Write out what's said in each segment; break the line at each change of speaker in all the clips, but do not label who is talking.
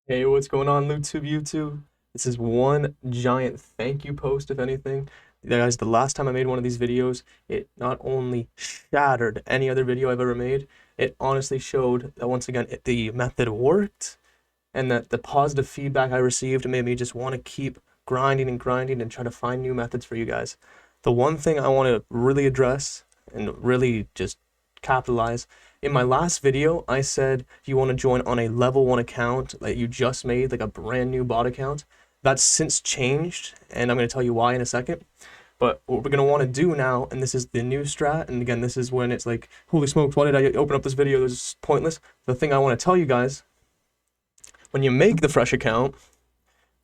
Hey, what's going on, YouTube? This is one giant thank you post, if anything. Guys, the last time I made one of these videos, it not only shattered any other video I've ever made, it honestly showed that once again, the method worked and that the positive feedback I received made me just want to keep grinding and grinding and try to find new methods for you guys. The one thing I want to really address and really just capitalize. In my last video, I said you want to join on a level 1 account that you just made, like a brand new bot account. That's since changed, and I'm going to tell you why in a second. But what we're going to want to do now, and this is the new strat, and again, this is when it's like, holy smokes, why did I open up this video? This is pointless. The thing I want to tell you guys, when you make the fresh account,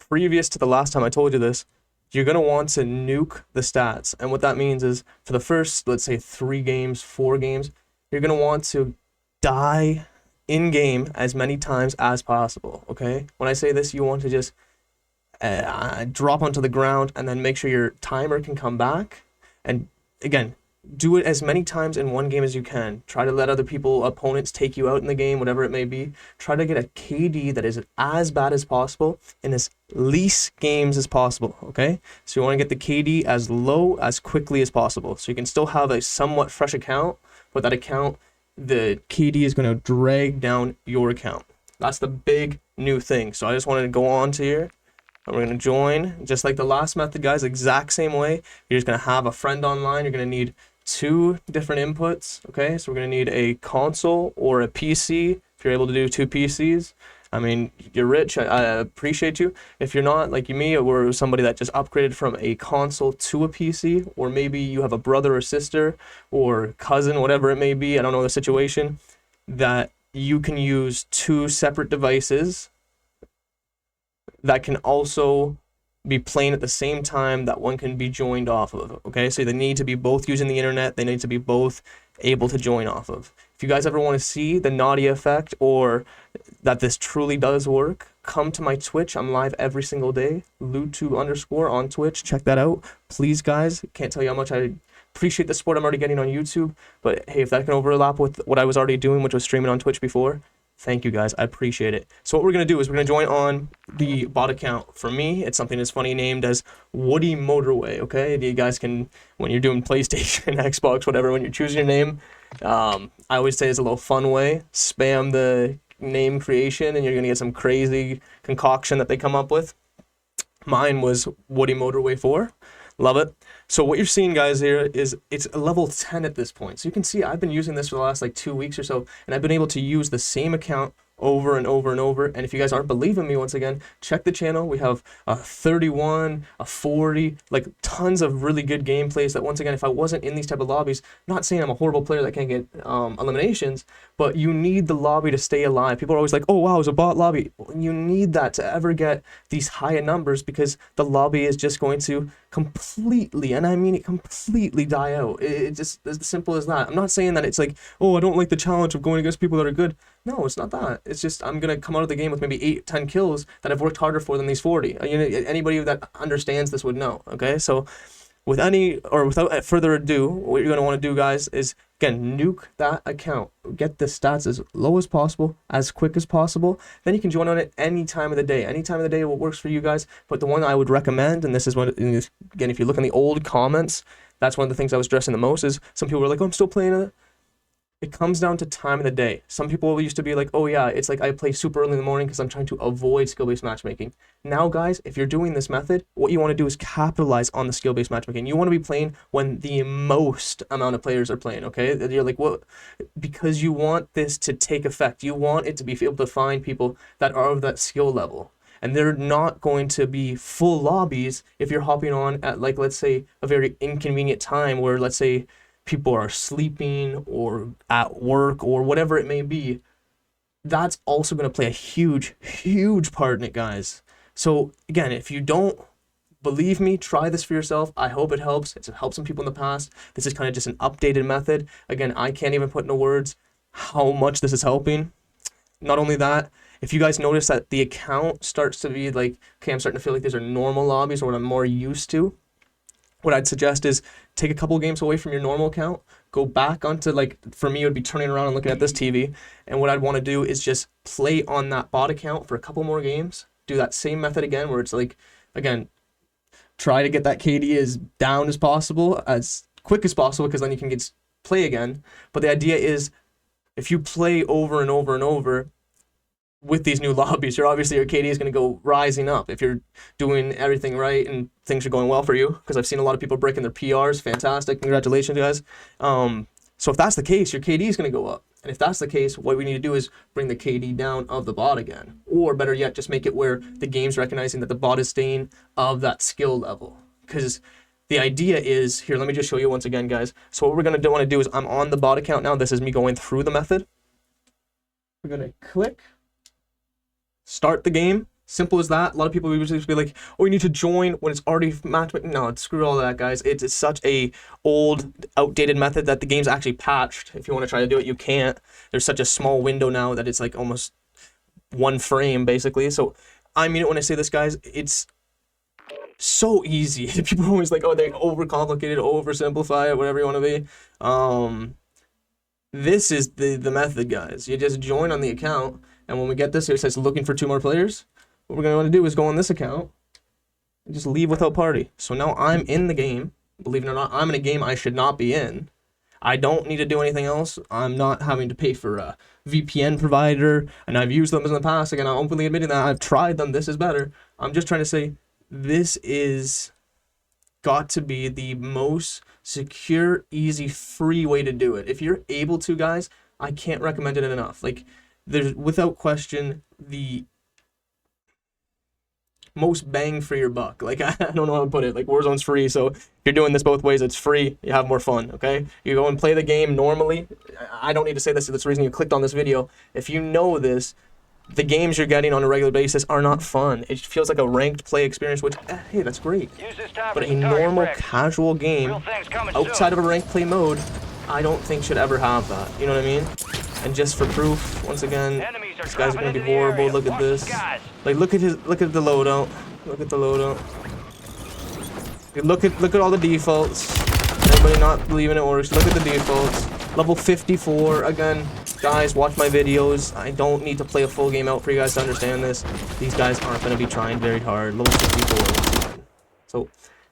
previous to the last time I told you this, you're going to want to nuke the stats. And what that means is for the first, let's say 3 games, 4 games, you're going to want to die in game as many times as possible. Okay, when I say this, you want to just drop onto the ground and then make sure your timer can come back, and again, do it as many times in one game as you can. Try to let other people, opponents, take you out in the game, whatever it may be. Try to get a KD that is as bad as possible in as least games as possible, okay? So you want to get the KD as low as quickly as possible, so you can still have a somewhat fresh account, but that account, the KD is going to drag down your account. That's the big new thing. So I just wanted to go on to here, and we're going to join just like the last method, guys, exact same way. You're just going to have a friend online. You're going to need 2 different inputs, okay? So we're going to need a console or a PC. If you're able to do 2 PCs, I mean, you're rich. I appreciate you. If you're not, like me, or somebody that just upgraded from a console to a PC, or maybe you have a brother or sister or cousin, whatever it may be, I don't know the situation, that you can use 2 separate devices that can also be playing at the same time, that one can be joined off of, okay? So they need to be both using the internet. They need to be both able to join off of. If you guys ever want to see the naughty effect or that this truly does work, come to my Twitch. I'm live every single day, Lutu_ on Twitch. Check that out. Please, guys, can't tell you how much I appreciate the support I'm already getting on YouTube, but hey, if that can overlap with what I was already doing, which was streaming on Twitch before, thank you, guys. I appreciate it. So what we're going to do is we're going to join on the bot account. For me, it's something as funny named as Woody Motorway, okay? You guys can, when you're doing PlayStation, Xbox, whatever, when you're choosing your name, I always say it's a little fun way. Spam the name creation and you're going to get some crazy concoction that they come up with. Mine was Woody Motorway 4. Love it. So what you're seeing, guys, here is it's a level 10 at this point. So you can see I've been using this for the last like 2 weeks or so, and I've been able to use the same account over and over and over. And if you guys aren't believing me, once again, check the channel. We have a 31, a 40, like tons of really good gameplays that, once again, if I wasn't in these type of lobbies, not saying I'm a horrible player that can't get eliminations, but you need the lobby to stay alive. People are always like, oh wow, it's a bot lobby. You need that to ever get these higher numbers, because the lobby is just going to completely, and I mean it, completely die out. It's just as simple as that. I'm not saying that it's like, oh, I don't like the challenge of going against people that are good. No, it's not that. It's just I'm gonna come out of the game with maybe 8, 10 kills that I've worked harder for than these 40. You know, anybody that understands this would know. Okay, so without further ado, what you're gonna want to do, guys, is again nuke that account, get the stats as low as possible, as quick as possible. Then you can join on it any time of the day. Any time of the day, what works for you guys. But the one I would recommend, and this is what, again, if you look in the old comments, that's one of the things I was stressing the most. Is some people were like, oh, I'm still playing it. It comes down to time of the day. Some people used to be like, oh yeah, it's like I play super early in the morning because I'm trying to avoid skill-based matchmaking. Now, guys, if you're doing this method, what you want to do is capitalize on the skill-based matchmaking. You want to be playing when the most amount of players are playing, okay? You're like, what? Because you want this to take effect. You want it to be able to find people that are of that skill level. And they're not going to be full lobbies if you're hopping on at, like, let's say, a very inconvenient time where, let's say, people are sleeping or at work or whatever it may be. That's also going to play a huge, huge part in it, guys. So again, if you don't believe me, try this for yourself. I hope it helps. It's helped some people in the past. This is kind of just an updated method. Again, I can't even put into words how much this is helping. Not only that, if you guys notice that the account starts to be like, okay, I'm starting to feel like these are normal lobbies or what I'm more used to, what I'd suggest is take a couple games away from your normal account, go back onto, like, for me, it would be turning around and looking at this TV, and what I'd want to do is just play on that bot account for a couple more games, do that same method again, where it's like, again, try to get that KD as down as possible, as quick as possible, because then you can get play again. But the idea is, if you play over and over and over with these new lobbies, your KD is going to go rising up if you're doing everything right and things are going well for you, because I've seen a lot of people breaking their PRs. Fantastic. Congratulations, guys. So if that's the case, your KD is going to go up. And if that's the case, what we need to do is bring the KD down of the bot again. Or better yet, just make it where the game's recognizing that the bot is staying of that skill level. Because the idea is, here, let me just show you once again, guys. So what we're going to want to do is, I'm on the bot account now. This is me going through the method. We're going to click start the game. Simple as that. A lot of people usually be like, oh, you need to join when it's already matched. No, screw all that, guys. It's such a old, outdated method that the game's actually patched. If you want to try to do it, you can't. There's such a small window now that it's like almost one frame, basically. So I mean it when I say this, guys. It's so easy. People are always like, oh, they overcomplicate it, oversimplify it, whatever you want to be. This is the method, guys. You just join on the account, and when we get this here, it says looking for 2 more players. What we're going to want to do is go on this account and just leave without party. So now I'm in the game. Believe it or not, I'm in a game I should not be in. I don't need to do anything else. I'm not having to pay for a VPN provider, and I've used them in the past. Again, I'm openly admitting that I've tried them. This is better. I'm just trying to say this is got to be the most secure, easy, free way to do it. If you're able to, guys, I can't recommend it enough. Like, there's without question the most bang for your buck. Like, I don't know how to put it. Like, Warzone's free, so if you're doing this both ways, it's free. You have more fun, okay? You go and play the game normally. I don't need to say this. That's the reason you clicked on this video. If you know this, the games you're getting on a regular basis are not fun. It feels like a ranked play experience, which, hey, that's great. But a normal, casual game, outside of a ranked play mode, I don't think should ever have that. You know what I mean? And just for proof, once again, these guys are gonna be horrible. Look at this. Like, look at the loadout. Look at the loadout. Look at all the defaults. Everybody not believing it works. Look at the defaults. Level 54 again. Guys, watch my videos. I don't need to play a full game out for you guys to understand this. These guys aren't gonna be trying very hard. Level 54. So,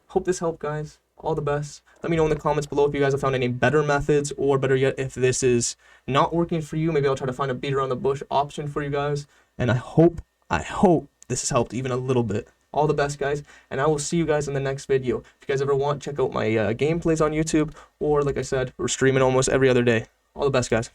hope this helped, guys. All the best. Let me know in the comments below if you guys have found any better methods, or better yet, if this is not working for you. Maybe I'll try to find a beat around the bush option for you guys. And I hope this has helped even a little bit. All the best, guys, and I will see you guys in the next video. If you guys ever want, check out my gameplays on YouTube, or like I said, we're streaming almost every other day. All the best, guys.